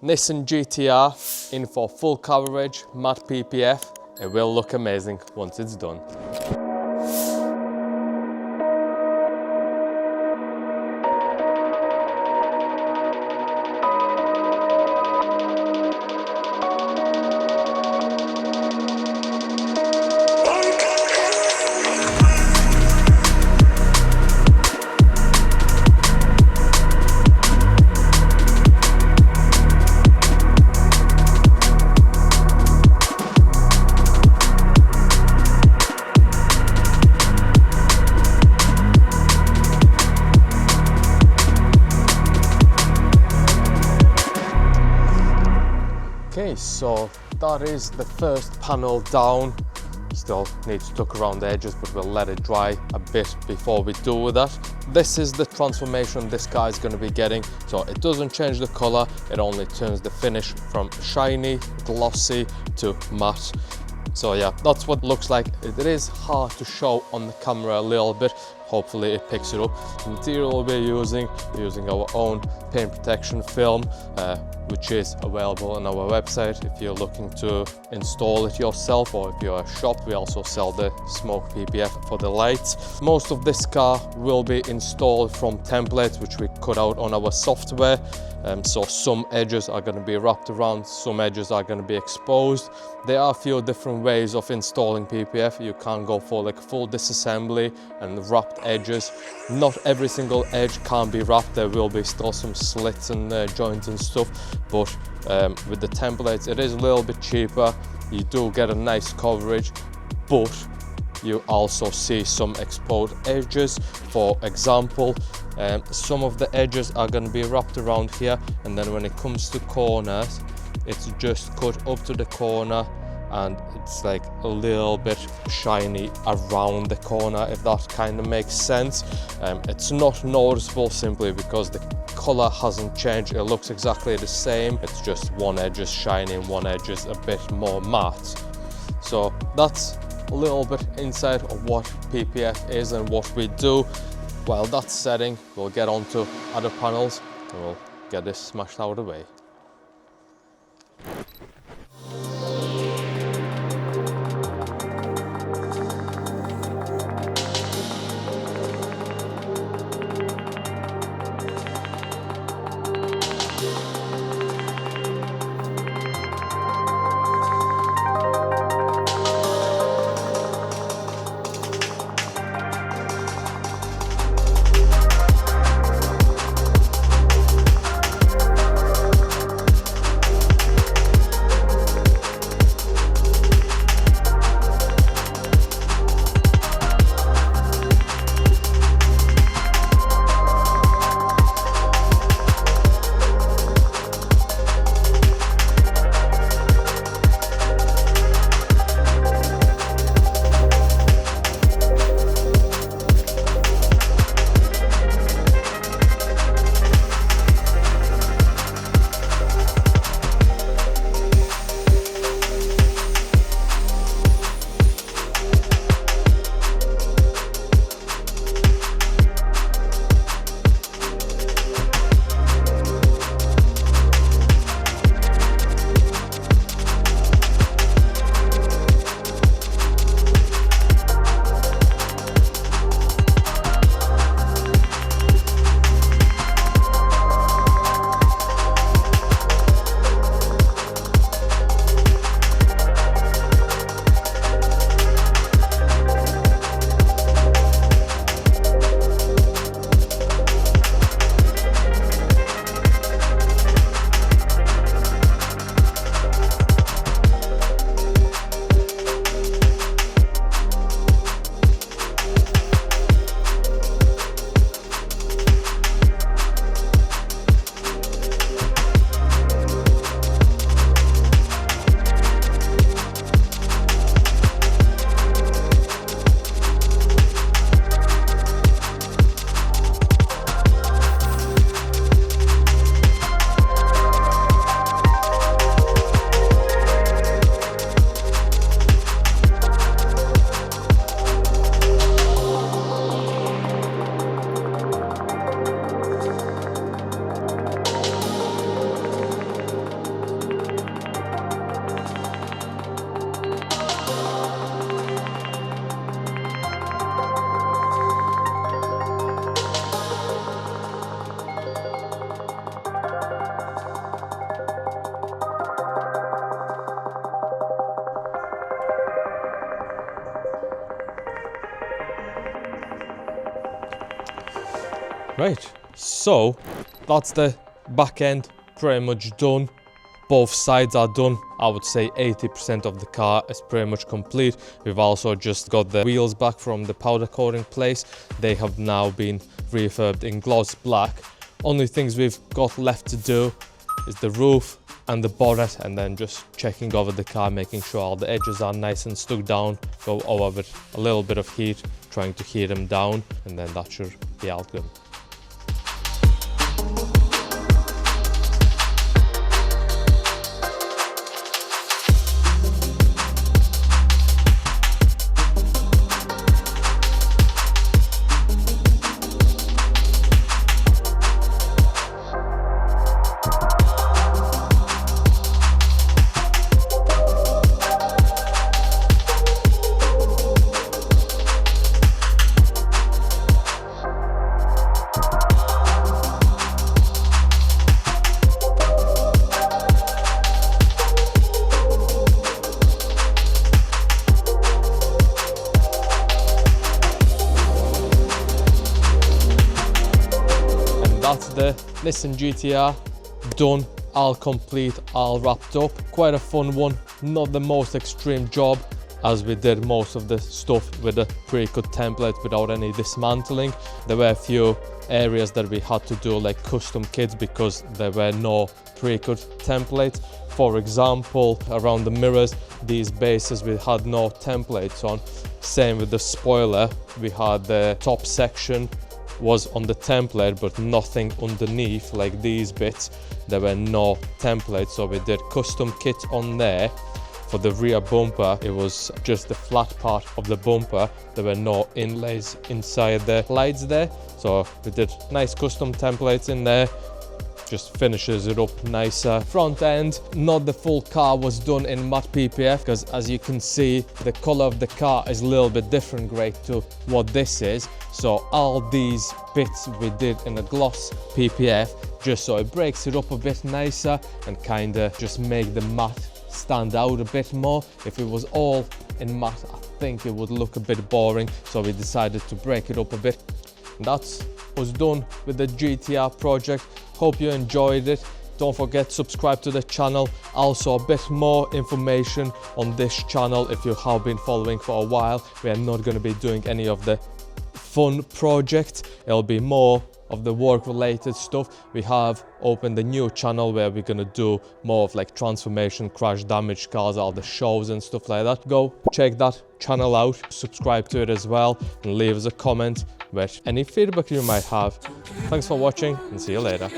Nissan Gtr in for full coverage, matte PPF. It will look amazing once it's done. Okay, so that is the first panel down. Still need to tuck around the edges, but we'll let it dry a bit before we do that. This is the transformation this car is going to be getting. So it doesn't change the color, it only turns the finish from shiny, glossy to matte. So yeah, that's what it looks like. It is hard to show on the camera a little bit. Hopefully it picks it up. The material we'll be using our own paint protection film, which is available on our website if you're looking to install it yourself, or if you're a shop, we also sell the smoke PPF for the lights. Most of this car will be installed from templates which we cut out on our software. So some edges are going to be wrapped around, some edges are going to be exposed. There are a few different ways of installing PPF. You can't go for like full disassembly and wrapped edges. Not every single edge can be wrapped. There will be still some slits and joints and stuff, but with the templates it is a little bit cheaper. You do get a nice coverage, but you also see some exposed edges. For example, some of the edges are going to be wrapped around here, and then when it comes to corners, it's just cut up to the corner and it's like a little bit shiny around the corner, if that kind of makes sense. It's not noticeable simply because the color hasn't changed. It looks exactly the same. It's just one edge is shiny and one edge is a bit more matte. So that's a little bit inside of what PPF is and what we do. While that's setting, we'll get on to other panels and we'll get this smashed out of the way. Right, so that's the back end pretty much done. Both sides are done. I would say 80% of the car is pretty much complete. We've also just got the wheels back from the powder coating place. They have now been refurbed in gloss black. Only things we've got left to do is the roof and the bonnet, and then just checking over the car, making sure all the edges are nice and stuck down. Go over with a little bit of heat, trying to heat them down, and then that should be all good. That's the Nissan Gtr done, all complete, all wrapped up. Quite a fun one, not the most extreme job, as we did most of the stuff with the pre-cut template without any dismantling. There were a few areas that we had to do like custom kits because there were no pre-cut templates. For example, around the mirrors, these bases we had no templates on. Same with the spoiler, we had the top section was on the template but nothing underneath, like these bits there were no templates, so we did custom kit on there. For the rear bumper, it was just the flat part of the bumper, there were no inlays inside the lights there, so we did nice custom templates in there, just finishes it up nicer. Front end, not the full car was done in matte PPF, because as you can see the color of the car is a little bit different grade to what this is, so all these bits we did in a gloss PPF just so it breaks it up a bit nicer and kind of just make the matte stand out a bit more. If it was all in matte, I think it would look a bit boring, so we decided to break it up a bit. And that's was done with the GTR project. Hope you enjoyed it. Don't forget to subscribe to the channel. Also a bit more information on this channel if you have been following for a while. We are not going to be doing any of the fun projects. It'll be more of the work related stuff. We have opened a new channel where we're going to do more of like transformation, crash damage cars, all the shows and stuff like that. Go check that channel out, subscribe to it as well, and leave us a comment with any feedback you might have. Thanks for watching and see you later.